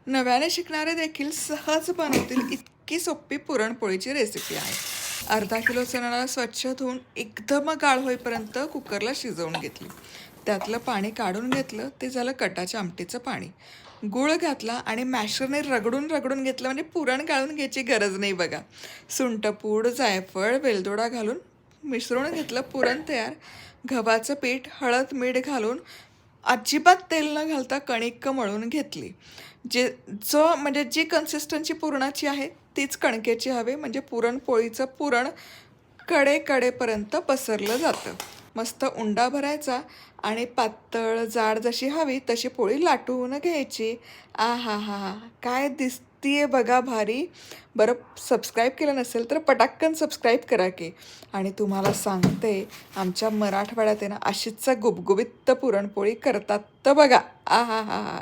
नव्याने शिकणारे देखील सहज बनवतील इतकी सोपी पुरणपोळीची रेसिपी आहे. अर्धा किलो चणा स्वच्छ धुवून एकदम गाळ होईपर्यंत कुकरला शिजवून घेतली. त्यातलं पाणी काढून घेतलं. ते झालं कटाच्या आमटीचं पाणी. गूळ घातला आणि मॅशरने रगडून रगडून घेतलं, म्हणजे पुरण गाळून घ्यायची गरज नाही बघा. सुंठपूड, जायफळ, वेलदोडा घालून मिसळून घेतलं. पुरण तयार. गव्हाचं पीठ, हळद, मीठ घालून अजिबात तेल न घालता कणिक मळून घेतली. म्हणजे जी कन्सिस्टन्सी पुरणाची आहे तीच कणकेची हवी, म्हणजे पुरणपोळीचं पुरण कडेकडेपर्यंत पसरलं जातं. मस्त उंडा भरायचा आणि पातळ जाड जशी हवी तशी पोळी लाटून घ्यायची. आ हा हा हा, काय दिसतीये बघा भारी. बरं, सबस्क्राईब केलं नसेल तर पटाक्कन सबस्क्राईब करा की. आणि तुम्हाला सांगते, आमच्या मराठवाड्यात आहे ना अशीच गुबगुबीत पुरणपोळी करतात तर बघा. आ हा हा हा.